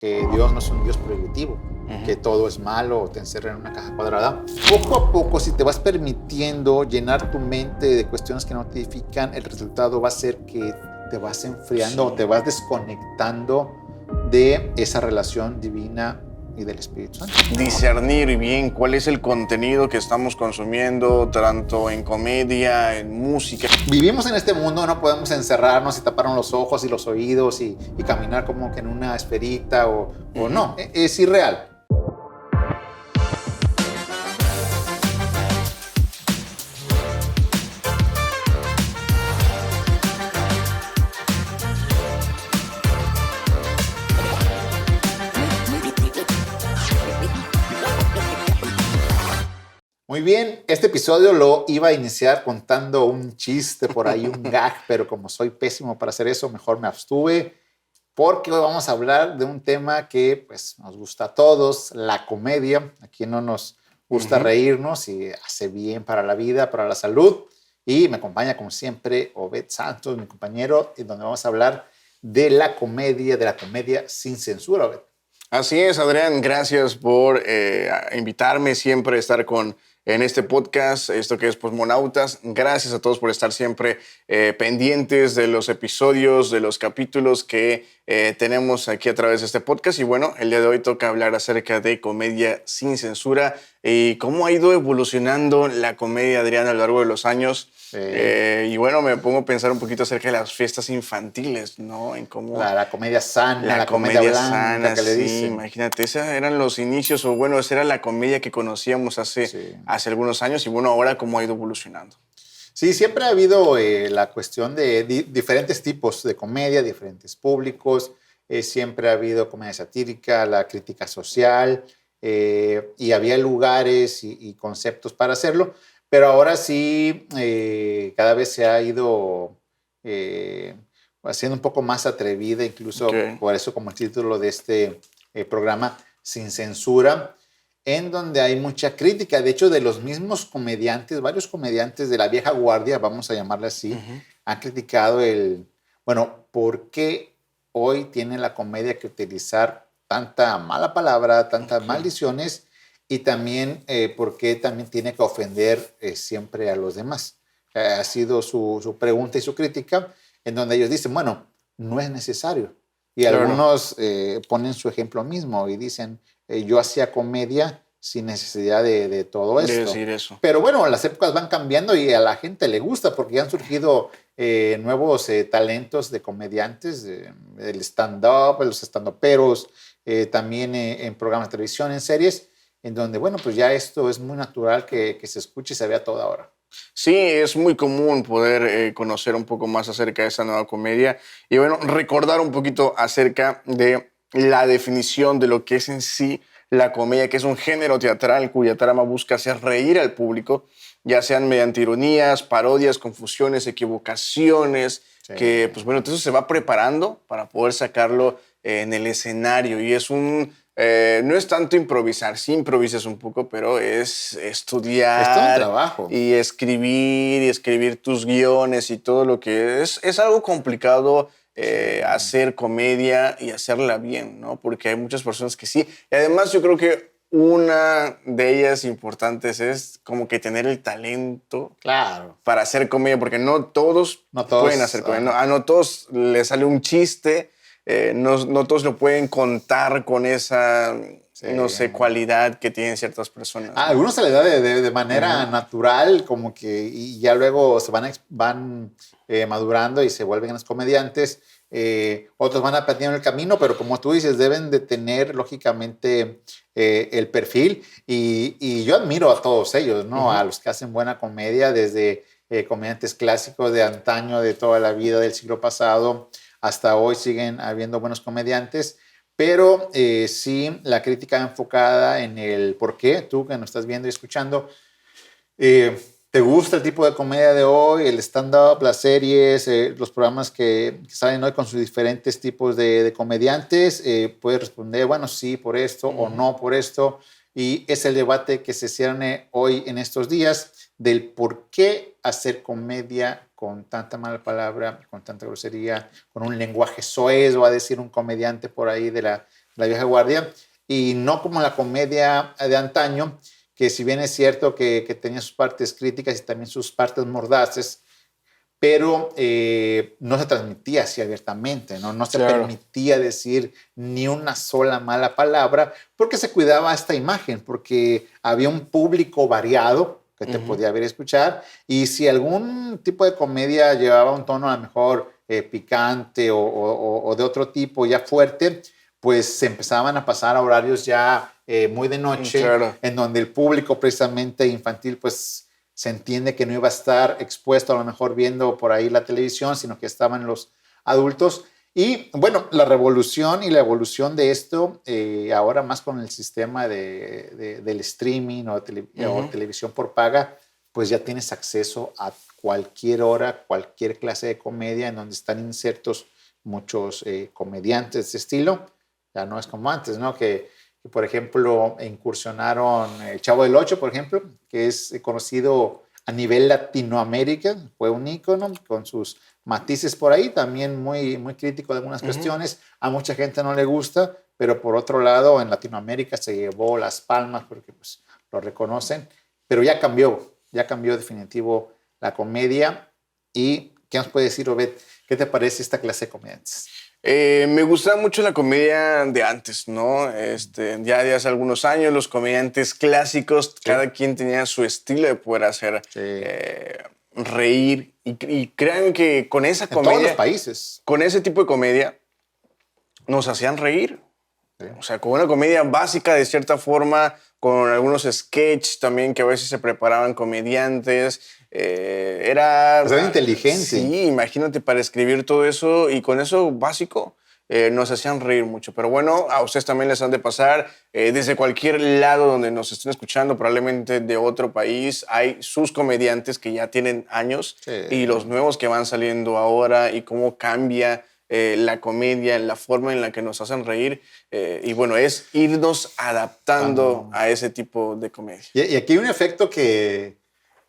que Dios no es un Dios prohibitivo, que todo es malo o te encerra en una caja cuadrada. Poco a poco, si te vas permitiendo llenar tu mente de cuestiones que no te edifican, el resultado va a ser que te vas enfriando o te vas desconectando de esa relación divina y del Espíritu Santo. Discernir bien cuál es el contenido que estamos consumiendo, tanto en comedia, en música. Vivimos en este mundo, no podemos encerrarnos y taparnos los ojos y los oídos y caminar como que en una esferita o no, es irreal. Muy bien, este episodio lo iba a iniciar contando un chiste por ahí, un gag, pero como soy pésimo para hacer eso, mejor me abstuve, porque hoy vamos a hablar de un tema que pues, nos gusta a todos, la comedia. A quien no nos gusta reírnos y hace bien para la vida, para la salud. Y me acompaña, como siempre, Obed Santos, mi compañero, en donde vamos a hablar de la comedia sin censura, Obed. Así es, Adrián, gracias por invitarme siempre a estar en este podcast, esto que es Postmonautas. Gracias a todos por estar siempre pendientes de los episodios, de los capítulos que tenemos aquí a través de este podcast. Y bueno, el día de hoy toca hablar acerca de comedia sin censura y cómo ha ido evolucionando la comedia, Adrián, a lo largo de los años. Y bueno, me pongo a pensar un poquito acerca de las fiestas infantiles, ¿no? En cómo la comedia sana, la comedia blanca sana, que le dicen. Imagínate, esos eran los inicios, o bueno, esa era la comedia que conocíamos hace algunos años, y bueno, ahora cómo ha ido evolucionando. Sí, siempre ha habido la cuestión de diferentes tipos de comedia, diferentes públicos. Siempre ha habido comedia satírica, la crítica social, y había lugares y conceptos para hacerlo. Pero ahora sí, cada vez se ha ido haciendo un poco más atrevida, incluso por eso como el título de este programa, Sin Censura, en donde hay mucha crítica. De hecho, de los mismos comediantes, varios comediantes de la vieja guardia, vamos a llamarle así, han criticado ¿por qué hoy tiene la comedia que utilizar tanta mala palabra, tantas maldiciones? Y también, ¿por qué también tiene que ofender siempre a los demás? Ha sido su pregunta y su crítica, en donde ellos dicen, bueno, no es necesario. Y algunos ponen su ejemplo mismo y dicen, yo hacía comedia sin necesidad de todo esto. De decir eso. Pero bueno, las épocas van cambiando y a la gente le gusta porque ya han surgido nuevos talentos de comediantes, el stand-up, los stand-uperos, también en programas de televisión, en series, en donde, bueno, pues ya esto es muy natural que se escuche y se vea a toda hora. Sí, es muy común poder conocer un poco más acerca de esa nueva comedia y, bueno, recordar un poquito acerca de la definición de lo que es en sí la comedia, que es un género teatral cuya trama busca hacer reír al público, ya sean mediante ironías, parodias, confusiones, equivocaciones, que, pues bueno, entonces se va preparando para poder sacarlo en el escenario y es no es tanto improvisar, sí improvisas un poco, pero es estudiar. Es todo un trabajo. Y escribir tus guiones y todo lo que es algo complicado hacer comedia y hacerla bien, ¿no? Porque hay muchas personas que sí. Y además yo creo que una de ellas importantes es como que tener el talento para hacer comedia, porque no todos pueden hacer comedia. No todos les sale un chiste. No todos lo pueden contar con esa, no sé, cualidad que tienen ciertas personas. A algunos se les da de manera natural, como que, y ya luego se van madurando y se vuelven los comediantes. Otros van aprendiendo el camino, pero como tú dices, deben de tener, lógicamente, el perfil. Y yo admiro a todos ellos, ¿no? A los que hacen buena comedia, desde comediantes clásicos de antaño, de toda la vida, del siglo pasado, hasta hoy siguen habiendo buenos comediantes, pero sí la crítica enfocada en el por qué, tú que nos estás viendo y escuchando, ¿te gusta el tipo de comedia de hoy, el stand-up, las series, los programas que salen hoy con sus diferentes tipos de comediantes? Puedes responder, bueno, sí, por esto o no por esto. Y es el debate que se cierne hoy en estos días del por qué hacer comedia con tanta mala palabra, con tanta grosería, con un lenguaje soez, va a decir un comediante por ahí de la vieja guardia, y no como la comedia de antaño, que si bien es cierto que tenía sus partes críticas y también sus partes mordaces, pero no se transmitía así abiertamente, ¿no? No se Claro. permitía decir ni una sola mala palabra porque se cuidaba esta imagen, porque había un público variado que te podía ver y escuchar, y si algún tipo de comedia llevaba un tono a lo mejor picante o de otro tipo ya fuerte, pues se empezaban a pasar a horarios ya muy de noche, Claro. en donde el público precisamente infantil pues se entiende que no iba a estar expuesto a lo mejor viendo por ahí la televisión, sino que estaban los adultos. Y bueno, la revolución y la evolución de esto, ahora más con el sistema del streaming o televisión por paga, pues ya tienes acceso a cualquier hora, cualquier clase de comedia en donde están insertos muchos comediantes de estilo. Ya no es como antes, ¿no? Que, por ejemplo, incursionaron el Chavo del Ocho, por ejemplo, que es conocido a nivel Latinoamérica, fue un ícono con sus matices por ahí, también muy, muy crítico de algunas cuestiones, a mucha gente no le gusta, pero por otro lado en Latinoamérica se llevó las palmas porque pues, lo reconocen, pero ya cambió definitivo la comedia. ¿Y qué nos puede decir, Obed? ¿Qué te parece esta clase de comediantes? Me gustaba mucho la comedia de antes, ¿no? Ya de hace algunos años, los comediantes clásicos, Sí. cada quien tenía su estilo de poder hacer Sí. reír. Y créanme que con esa En todos los comedia, países. con ese tipo de comedia, nos hacían reír. Sí. O sea, con una comedia básica de cierta forma, con algunos sketches también que a veces se preparaban comediantes. Era... Pues era inteligente. Sí, imagínate para escribir todo eso y con eso básico nos hacían reír mucho. Pero bueno, a ustedes también les han de pasar. Desde cualquier lado donde nos estén escuchando, probablemente de otro país, hay sus comediantes que ya tienen años y los nuevos que van saliendo ahora y cómo cambia la comedia, la forma en la que nos hacen reír. Y bueno, es irnos adaptando a ese tipo de comedia. Y aquí hay un efecto que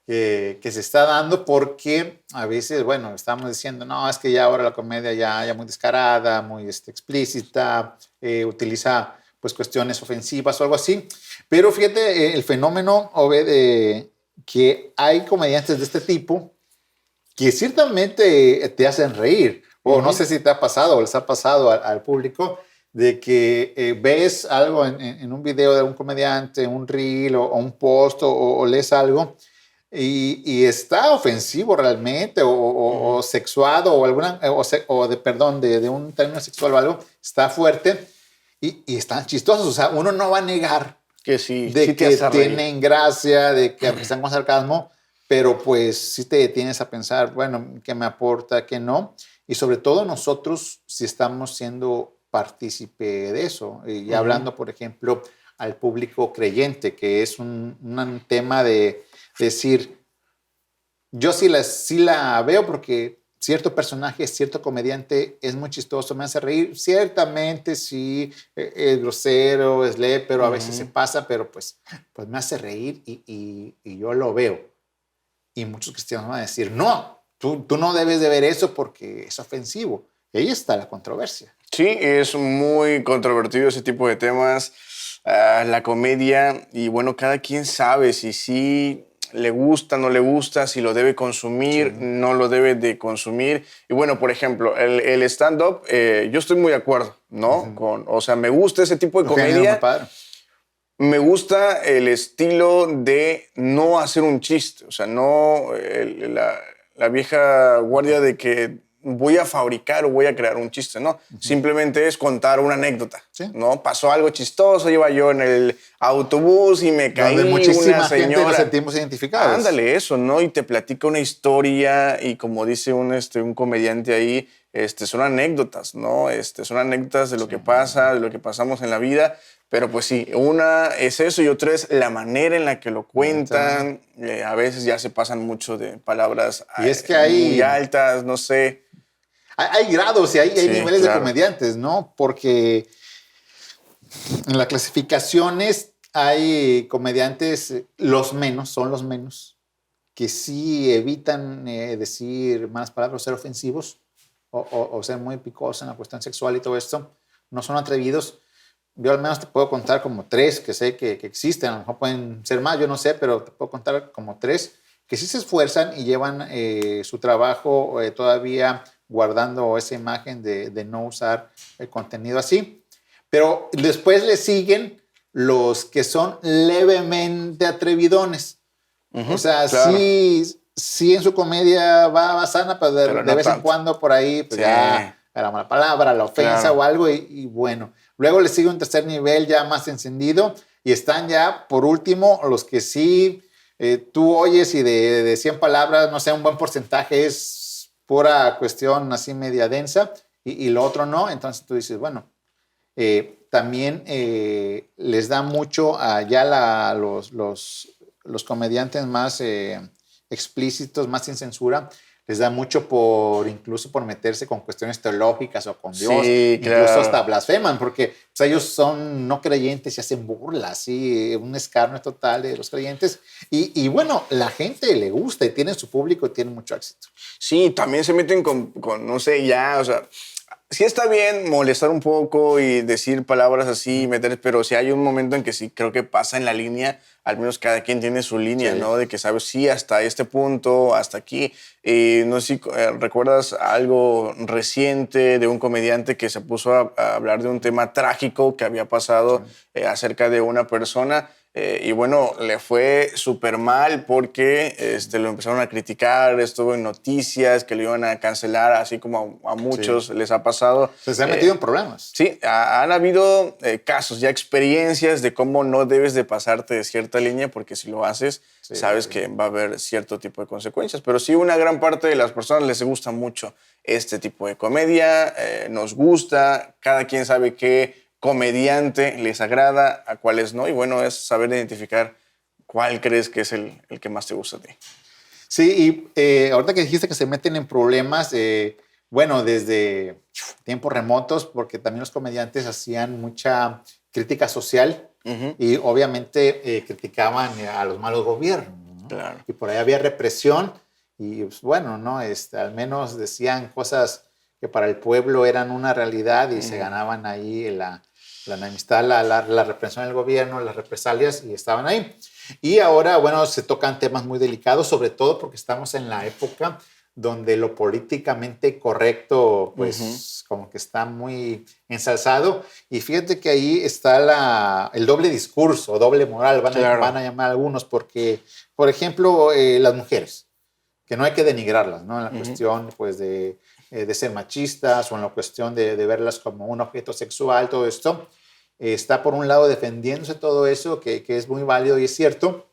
se está dando porque a veces, bueno, estamos diciendo, no, es que ya ahora la comedia ya muy descarada, muy explícita, utiliza pues cuestiones ofensivas o algo así. Pero fíjate, el fenómeno, Obed, que hay comediantes de este tipo que ciertamente te hacen reír. O no sé si te ha pasado o les ha pasado al público de que ves algo en un video de un comediante, un reel o un post o lees algo y está ofensivo realmente o sexuado o alguna perdón de un término sexual o algo, está fuerte y están chistosos. O sea, uno no va a negar que sí, de sí te que hace reír. tienen gracia, de que están con sarcasmo, pero pues sí te detienes a pensar, bueno, ¿qué me aporta, qué no? Y sobre todo nosotros si estamos siendo partícipe de eso. Y hablando, por ejemplo, al público creyente, que es un tema de decir, yo sí la veo porque cierto personaje, cierto comediante es muy chistoso, me hace reír. Ciertamente sí, es grosero, es leve, pero a veces se pasa, pero pues me hace reír y yo lo veo. Y muchos cristianos van a decir, no, tú no debes de ver eso porque es ofensivo. Y ahí está la controversia. Sí, es muy controvertido ese tipo de temas, la comedia, y bueno, cada quien sabe si sí le gusta, no le gusta, si lo debe consumir, no lo debe de consumir. Y bueno, por ejemplo, el stand-up, yo estoy muy de acuerdo, ¿no? O sea, me gusta ese tipo de Un género muy comedia. padre. Me gusta el estilo de no hacer un chiste, o sea, no la vieja guardia de que voy a fabricar o voy a crear un chiste, no. Simplemente es contar una anécdota, Sí. ¿no? Pasó algo chistoso, iba yo en el autobús y me caí, Donde una muchísima gente nos señora. sentimos identificados. Ándale, eso, ¿no? Y te platica una historia y como dice un comediante ahí, son anécdotas, ¿no? Son anécdotas de lo que pasa, de lo que pasamos en la vida. Pero pues sí, una es eso y otra es la manera en la que lo cuentan. A veces ya se pasan mucho de palabras Y es que muy altas, no sé. hay grados y hay Sí, niveles de claro. comediantes, ¿no? Porque en las clasificaciones hay comediantes, son los menos, que sí evitan decir malas palabras, ser ofensivos o ser muy picosos en la cuestión sexual y todo esto. No son atrevidos, yo al menos te puedo contar como 3 que sé que existen, a lo mejor pueden ser más, yo no sé, pero te puedo contar como 3 que sí se esfuerzan y llevan su trabajo todavía guardando esa imagen de no usar el contenido así. Pero después le siguen los que son levemente atrevidones. O sea, claro. sí en su comedia va sana, pero Pero de no vez en tanto. cuando por ahí, pues Sí, ya la mala palabra, la ofensa o claro. algo, y bueno. Luego le sigue un tercer nivel ya más encendido y están ya, por último, los que sí tú oyes y de 100 palabras, no sé, un buen porcentaje es pura cuestión así media densa y lo otro no. Entonces tú dices, bueno, también les da mucho a ya los comediantes más explícitos, más sin censura, les da mucho incluso por meterse con cuestiones teológicas o con Dios, Sí, incluso hasta claro. blasfeman, porque pues, ellos son no creyentes y hacen burlas, ¿sí? Un escarnio total de los creyentes. Y bueno, la gente le gusta y tiene su público y tiene mucho éxito. Sí, también se meten con, no sé, ya, o sea, sí está bien molestar un poco y decir palabras así, meter, pero sí hay un momento en que sí creo que pasa en la línea, al menos cada quien tiene su línea, Sí. ¿no? De que sabes, sí, hasta este punto, hasta aquí. No sé si recuerdas algo reciente de un comediante que se puso a hablar de un tema trágico que había Sí. pasado acerca de una persona. Y bueno, le fue súper mal porque lo empezaron a criticar, estuvo en noticias que lo iban a cancelar, así como a Sí. muchos les ha pasado. Se han metido en problemas. Sí, han habido casos, ya experiencias de cómo no debes de pasarte de cierta línea porque si lo haces, Sí, sabes que va a haber cierto tipo de consecuencias. Pero sí, una gran parte de las personas les gusta mucho este tipo de comedia, nos gusta, cada quien sabe qué comediante les agrada, a cuáles no, y bueno, es saber identificar cuál crees que es el que más te gusta a ti. Sí, y ahorita que dijiste que se meten en problemas, bueno, desde tiempos remotos, porque también los comediantes hacían mucha crítica social Ujú, y obviamente criticaban a los malos gobiernos, ¿no? claro. Y por ahí había represión y pues, bueno, ¿no? Al menos decían cosas que para el pueblo eran una realidad y se Ujú. ganaban ahí la enemistad, la represión del gobierno, las represalias y estaban ahí. Y ahora, bueno, se tocan temas muy delicados, sobre todo porque estamos en la época donde lo políticamente correcto, Ujú. pues como que está muy ensalzado. Y fíjate que ahí está el doble discurso, doble moral, van Claro. a llamar algunos, porque, por ejemplo, las mujeres, que no hay que denigrarlas, ¿no? En la Ujú. cuestión, pues, de ser machistas o en la cuestión de verlas como un objeto sexual, todo esto. Está por un lado defendiéndose todo eso, que es muy válido y es cierto,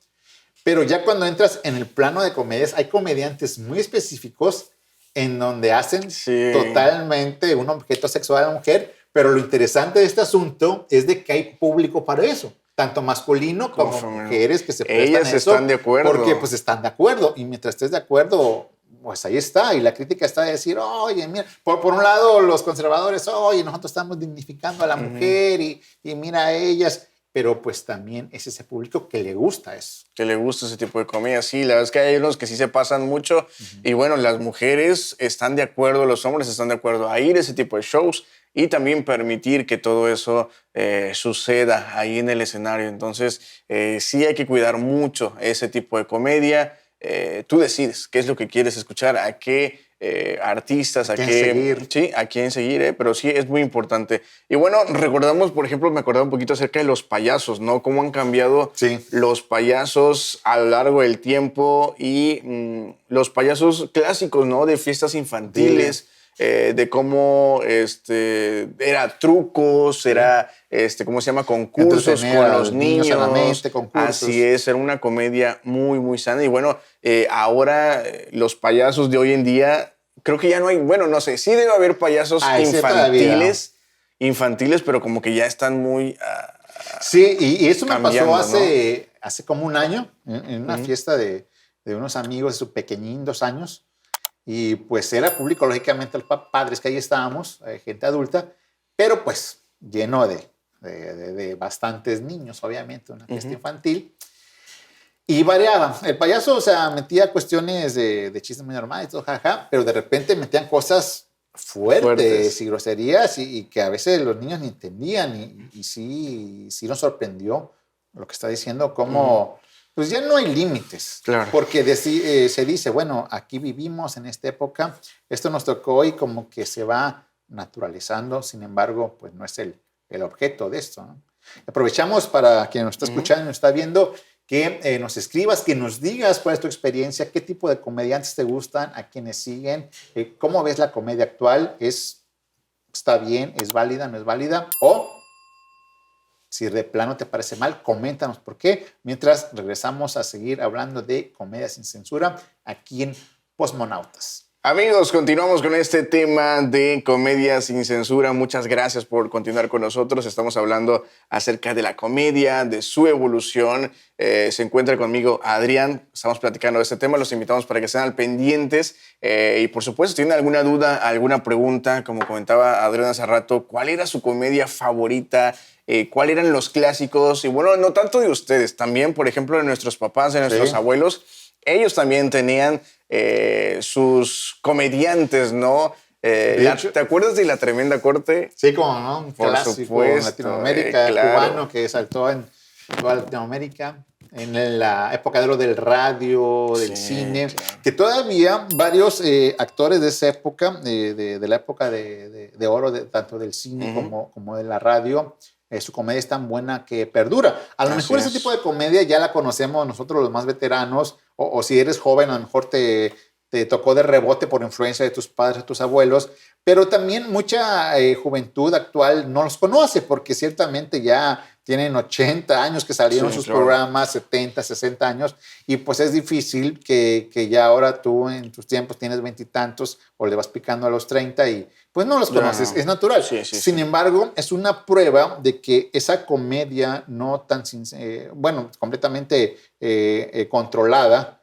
pero ya cuando entras en el plano de comedias, hay comediantes muy específicos en donde hacen Sí. totalmente un objeto sexual a la mujer, pero lo interesante de este asunto es de que hay público para eso, tanto masculino como Confirmo. mujeres que se prestan a Ellas están eso, de porque acuerdo. pues están de acuerdo y mientras estés de acuerdo, pues ahí está, y la crítica está de decir, oye, mira, por un lado los conservadores, oye, nosotros estamos dignificando a la Ujú. mujer y mira a ellas, pero pues también es ese público que le gusta eso. Que le gusta ese tipo de comida. Sí, la verdad es que hay unos que sí se pasan mucho. Ujú. Y bueno, las mujeres están de acuerdo, los hombres están de acuerdo a ir a ese tipo de shows y también permitir que todo eso suceda ahí en el escenario. Entonces, sí hay que cuidar mucho ese tipo de comedia. Tú decides qué es lo que quieres escuchar, a qué artistas, ¿A quién seguir? sí, a quién seguir, pero sí es muy importante. Y bueno, recordamos, por ejemplo, me acordaba un poquito acerca de los payasos, ¿no? Cómo han cambiado Sí, los payasos a lo largo del tiempo y los payasos clásicos, ¿no? De fiestas dile, infantiles, de cómo era trucos, sí. era, ¿cómo se llama? Concursos Entretener con a los los niños niños. sanamente, Así concursos. es, era una comedia muy, muy sana. Y bueno, ahora los payasos de hoy en día, creo que ya no hay, bueno, no sé, sí debe haber payasos Ah, ese todavía. infantiles, pero como que ya están muy Sí, y eso me pasó cambiando, ¿no? hace como un año en una Ujú. fiesta de unos amigos de su pequeñín, 2 años. Y pues era público, lógicamente, los padres que ahí estábamos, gente adulta, pero pues lleno de bastantes niños, obviamente, una fiesta Ujú. infantil. Y variaba. El payaso, o sea, metía cuestiones de chistes muy normales, todo, jaja, pero de repente metían cosas fuertes y groserías y que a veces los niños ni entendían y sí nos sorprendió lo que está diciendo, cómo pues ya no hay límites, Claro. porque se dice, bueno, aquí vivimos en esta época, esto nos tocó y como que se va naturalizando, sin embargo, pues no es el objeto de esto, ¿no? Aprovechamos para quien nos está escuchando y nos está viendo, que nos escribas, que nos digas cuál es tu experiencia, qué tipo de comediantes te gustan, a quienes siguen, cómo ves la comedia actual, está bien, es válida, no es válida, o si de plano te parece mal, coméntanos por qué, mientras regresamos a seguir hablando de comedia sin censura aquí en Postmonautas. Amigos, continuamos con este tema de comedia sin censura. Muchas gracias por continuar con nosotros. Estamos hablando acerca de la comedia, de su evolución. Se encuentra conmigo Adrián. Estamos platicando de este tema. Los invitamos para que estén al pendientes. Y por supuesto, si tienen alguna duda, alguna pregunta, como comentaba Adrián hace rato, ¿cuál era su comedia favorita? ¿Cuáles eran los clásicos? Y bueno, no tanto de ustedes, también, por ejemplo, de nuestros papás, de nuestros abuelos. Ellos también tenían sus comediantes, ¿no? ¿Te acuerdas de La Tremenda Corte? Sí, como no, un Por clásico supuesto, en Latinoamérica, claro. cubano, que saltó en toda Latinoamérica, en la época de lo del radio, del cine, claro. que todavía varios actores de esa época, de la época de oro, tanto del cine como de la radio, su comedia es tan buena que perdura. A lo mejor ese tipo de comedia ya la conocemos nosotros los más veteranos, o si eres joven, a lo mejor te tocó de rebote por influencia de tus padres o tus abuelos, pero también mucha juventud actual no los conoce porque ciertamente ya tienen 80 años que salieron sus programas, 70, 60 años, y pues es difícil que ya ahora tú en tus tiempos tienes 20 y tantos o le vas picando a los 30 y pues no los conoces, es natural. Sin embargo, es una prueba de que esa comedia no tan, completamente controlada,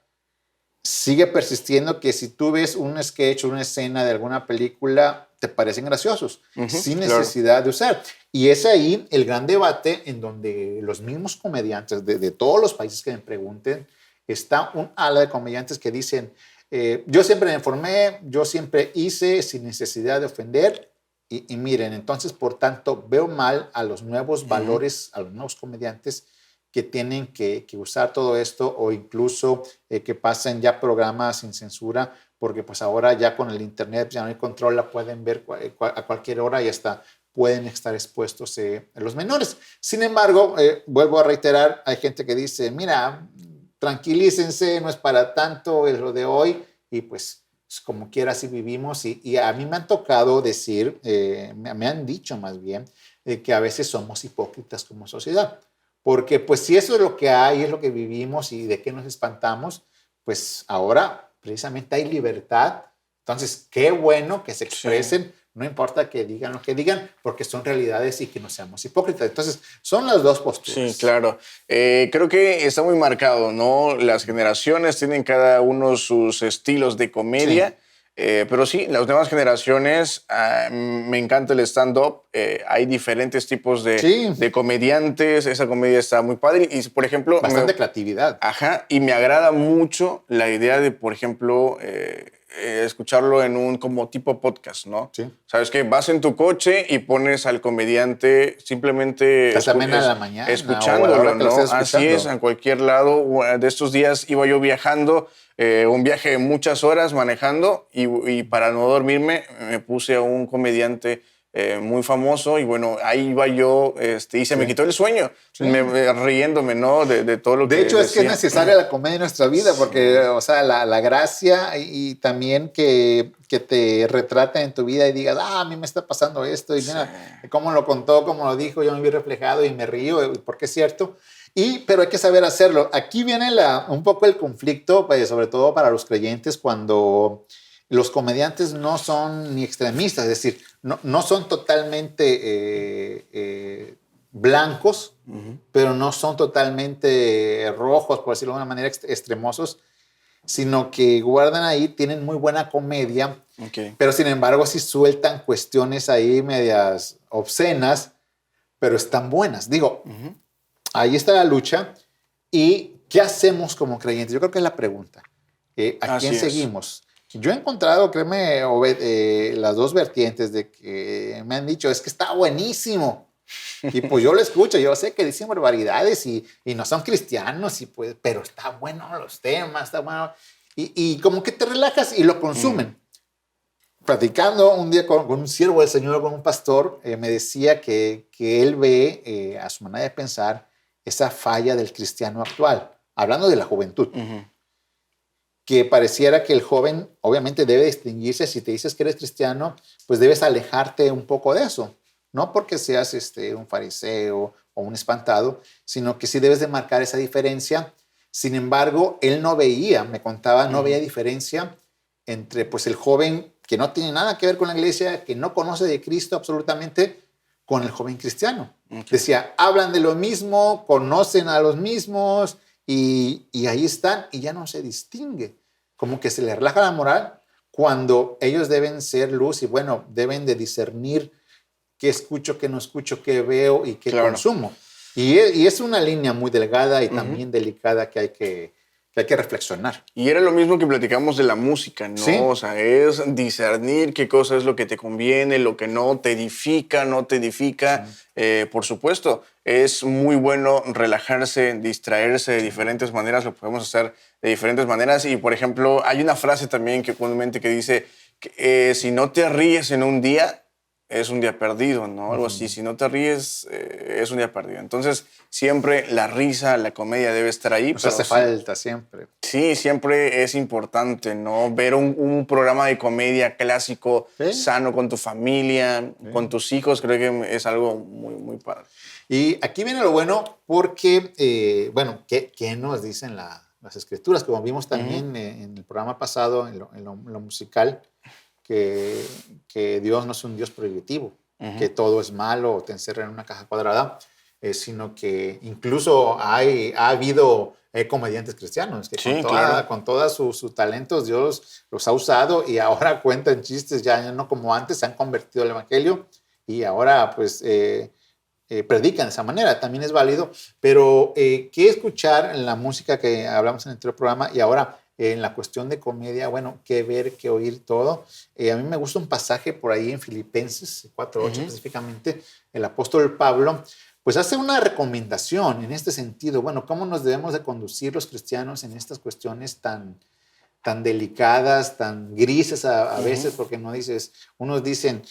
sigue persistiendo, que si tú ves un sketch o una escena de alguna película, te parecen graciosos, sin necesidad de usar. Y es ahí el gran debate en donde los mismos comediantes de todos los países que me pregunten, está un ala de comediantes que dicen, yo siempre me formé, yo siempre hice sin necesidad de ofender. Y miren, entonces, por tanto, veo mal a los nuevos valores, a los nuevos comediantes que tienen que usar todo esto, o incluso que pasen ya programas sin censura, porque pues ahora ya con el internet ya no hay control, la pueden ver a cualquier hora y hasta pueden estar expuestos los menores. Sin embargo, vuelvo a reiterar, hay gente que dice, mira, tranquilícense, no es para tanto, es lo de hoy, y pues como quiera así vivimos. Y a mí me han tocado decir, me han dicho más bien, que a veces somos hipócritas como sociedad. Porque pues si eso es lo que hay, es lo que vivimos y de qué nos espantamos, pues ahora precisamente hay libertad. Entonces, qué bueno que se expresen, no importa que digan lo que digan, porque son realidades y que no seamos hipócritas. Entonces, son las dos posturas. Sí, claro. Creo que está muy marcado, ¿no? Las generaciones tienen cada uno sus estilos de comedia. Sí. Pero sí, las nuevas generaciones, me encanta el stand-up. Hay diferentes tipos de comediantes. Esa comedia está muy padre. Y, por ejemplo... Bastante creatividad. Ajá. Y me agrada mucho la idea de, por ejemplo, escucharlo en un como tipo podcast, ¿no? Sí. Sabes que vas en tu coche y pones al comediante simplemente a la mañana, escuchándolo, ¿no? Así es, en cualquier lado. De estos días iba yo viajando, un viaje de muchas horas manejando y para no dormirme me puse a un comediante muy famoso y bueno, ahí iba yo y se me quitó el sueño, riéndome, ¿no? De todo lo que de hecho, decía. Es que es necesaria la comedia en nuestra vida porque, o sea, la gracia y también que te retraten en tu vida y digas, a mí me está pasando esto y mira cómo lo contó, cómo lo dijo, yo me vi reflejado y me río porque es cierto. Pero hay que saber hacerlo. Aquí viene un poco el conflicto, pues, sobre todo para los creyentes, cuando los comediantes no son ni extremistas, es decir, no son totalmente blancos, pero no son totalmente rojos, por decirlo de una manera, extremosos, sino que guardan ahí, tienen muy buena comedia, pero sin embargo sí sueltan cuestiones ahí medias obscenas, pero están buenas. Digo, ahí está la lucha. ¿Y qué hacemos como creyentes? Yo creo que es la pregunta. ¿A quién seguimos? Yo he encontrado, créeme, las dos vertientes de que me han dicho, es que está buenísimo. Y pues yo lo escucho, yo sé que dicen barbaridades y no son cristianos, y pues, pero está bueno los temas, está bueno. Y como que te relajas y lo consumen. Platicando un día con un siervo del Señor, con un pastor, me decía que él ve a su manera de pensar esa falla del cristiano actual, hablando de la juventud. Que pareciera que el joven obviamente debe distinguirse. Si te dices que eres cristiano, pues debes alejarte un poco de eso. No porque seas un fariseo o un espantado, sino que sí debes de marcar esa diferencia. Sin embargo, él no veía, me contaba, no veía diferencia entre pues, el joven que no tiene nada que ver con la iglesia, que no conoce de Cristo absolutamente, con el joven cristiano. Decía, hablan de lo mismo, conocen a los mismos, y ahí están, y ya no se distingue. Como que se les relaja la moral cuando ellos deben ser luz y, bueno, deben de discernir qué escucho, qué no escucho, qué veo y qué consumo. Y es una línea muy delgada y también delicada que hay que reflexionar. Y era lo mismo que platicamos de la música, ¿no? Sí. O sea, es discernir qué cosa es lo que te conviene, lo que no te edifica, no te edifica. Por supuesto, es muy bueno relajarse, distraerse de diferentes maneras, lo podemos hacer de diferentes maneras. Y, por ejemplo, hay una frase también que comúnmente que dice que si no te ríes en un día, es un día perdido, ¿no? Algo así. Si no te ríes, es un día perdido. Entonces, siempre la risa, la comedia debe estar ahí. Nos hace falta siempre. Sí, siempre es importante, ¿no? Ver un programa de comedia clásico, sano, con tu familia, con tus hijos, creo que es algo muy, muy padre. Y aquí viene lo bueno porque, bueno, ¿qué nos dicen las escrituras? Como vimos también en el programa pasado, en lo musical, que Dios no es un Dios prohibitivo, que todo es malo o te encierra en una caja cuadrada, sino que incluso ha habido comediantes cristianos que con todos sus talentos Dios los ha usado y ahora cuentan chistes ya no como antes, se han convertido al evangelio y ahora pues predican de esa manera, también es válido, pero ¿qué escuchar en la música que hablamos en el anterior programa y ahora en la cuestión de comedia? Bueno, qué ver, qué oír, todo. A mí me gusta un pasaje por ahí en Filipenses 4:8 específicamente, el apóstol Pablo pues hace una recomendación en este sentido. Bueno, ¿cómo nos debemos de conducir los cristianos en estas cuestiones tan delicadas, tan grises a veces? Porque unos dicen,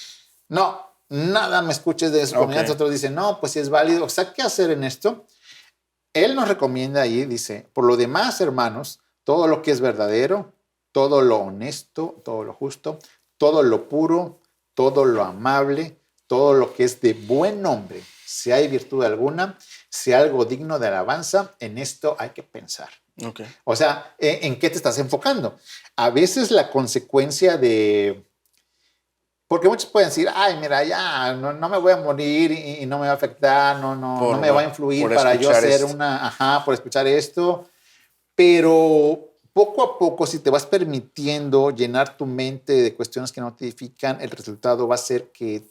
no, nada me escuches de esos comediantes, otros dicen, no, pues sí es válido. O sea, ¿qué hacer en esto? Él nos recomienda ahí, dice, por lo demás, hermanos, todo lo que es verdadero, todo lo honesto, todo lo justo, todo lo puro, todo lo amable, todo lo que es de buen nombre, si hay virtud alguna, si hay algo digno de alabanza, en esto hay que pensar. O sea, ¿en qué te estás enfocando? A veces la consecuencia de... Porque muchos pueden decir, ay, mira, ya, no me voy a morir y no me va a afectar, no me va a influir para yo hacer por escuchar esto. Pero poco a poco, si te vas permitiendo llenar tu mente de cuestiones que no te edifican, el resultado va a ser que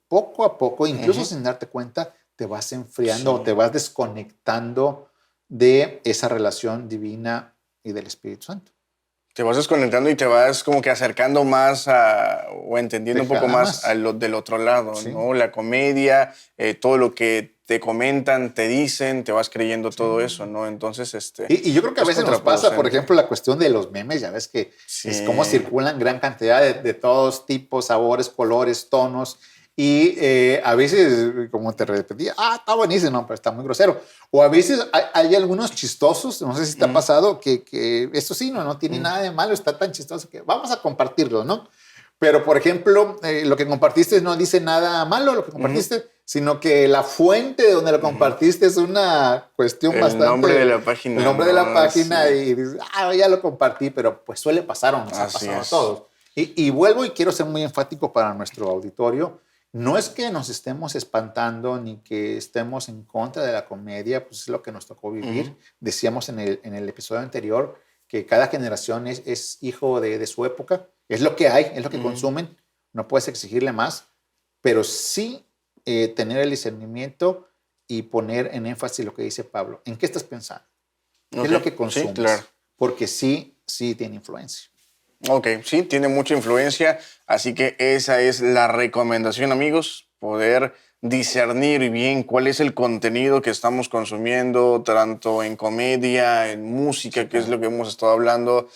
poco a poco, incluso sin darte cuenta, te vas enfriando o te vas desconectando de esa relación divina y del Espíritu Santo. Te vas desconectando y te vas como que acercando más o entendiendo un poco más del otro lado, ¿no? La comedia, todo lo que te comentan, te dicen, te vas creyendo todo eso, ¿no? Entonces, Y yo creo que a veces nos pasa, por ejemplo, la cuestión de los memes, ya ves que es como circulan gran cantidad de todos tipos, sabores, colores, tonos. Y a veces, como te repetía, está buenísimo, pero está muy grosero. O a veces hay algunos chistosos, no sé si te ha pasado, que esto sí, no tiene nada de malo, está tan chistoso que vamos a compartirlo, ¿no? Pero, por ejemplo, lo que compartiste no dice nada malo, lo que compartiste, sino que la fuente de donde lo compartiste es una cuestión bastante... El nombre de la página. El nombre de la página y dices, ya lo compartí, pero pues suele pasar o nos ha pasado a todos. Y vuelvo y quiero ser muy enfático para nuestro auditorio. No es que nos estemos espantando ni que estemos en contra de la comedia, pues es lo que nos tocó vivir. Decíamos en el episodio anterior que cada generación es hijo de su época. Es lo que hay, es lo que consumen. No puedes exigirle más, pero sí tener el discernimiento y poner en énfasis lo que dice Pablo. ¿En qué estás pensando? ¿Qué es lo que consumes? Sí, claro. Porque sí tiene influencia. Ok, sí, tiene mucha influencia, así que esa es la recomendación, amigos, poder discernir bien cuál es el contenido que estamos consumiendo, tanto en comedia, en música, Sí, que es claro. lo que hemos estado hablando.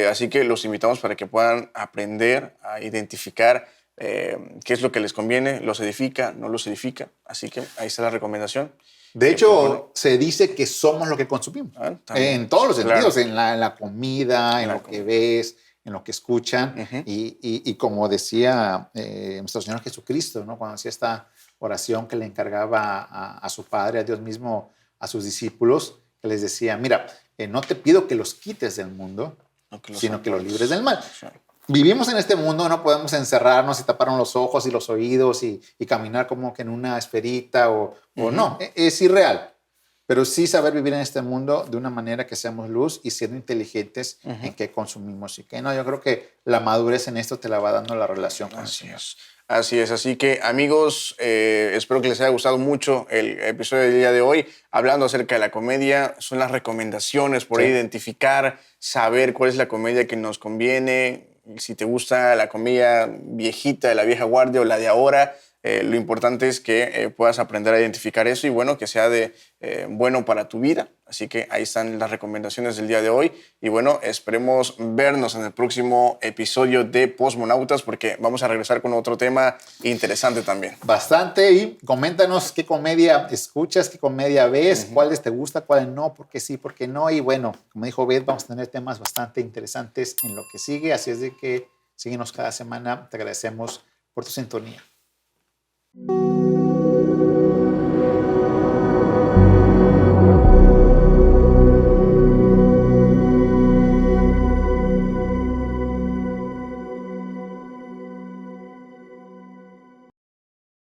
Así que los invitamos para que puedan aprender a identificar qué es lo que les conviene, los edifica, no los edifica. Así que ahí está la recomendación. De Pues bueno, hecho, se dice que somos lo que consumimos, también, en todos los claro, sentidos, en la comida, en en la lo que comida. ves, en lo que escuchan. Ujú. Y como decía nuestro Señor Jesucristo, ¿no? Cuando hacía esta oración que le encargaba a su Padre, a Dios mismo, a sus discípulos, que les decía, mira, no te pido que los quites del mundo, No que los sino que los libres apartes. del mal. Sí. Vivimos en este mundo, no podemos encerrarnos y taparnos los ojos y los oídos y caminar como que en una esferita o Ujú. no, es irreal. Pero sí saber vivir en este mundo de una manera que seamos luz y siendo inteligentes en Ujú. qué consumimos y qué no. Yo creo que la madurez en esto te la va dando la relación con el Así Señor. es. Así es. Así que, amigos, espero que les haya gustado mucho el episodio del día de hoy. Hablando acerca de la comedia, son las recomendaciones por Sí. ahí identificar, saber cuál es la comedia que nos conviene. Si te gusta la comedia viejita, de la vieja guardia o la de ahora, lo importante es que puedas aprender a identificar eso y bueno, que sea de bueno para tu vida. Así que ahí están las recomendaciones del día de hoy. Y bueno, esperemos vernos en el próximo episodio de Postmonautas porque vamos a regresar con otro tema interesante también. Bastante y coméntanos qué comedia escuchas, qué comedia ves, Ujú. cuáles te gusta, cuáles no, por qué sí, por qué no. Y bueno, como dijo Beth, vamos a tener temas bastante interesantes en lo que sigue. Así es de que síguenos cada semana. Te agradecemos por tu sintonía.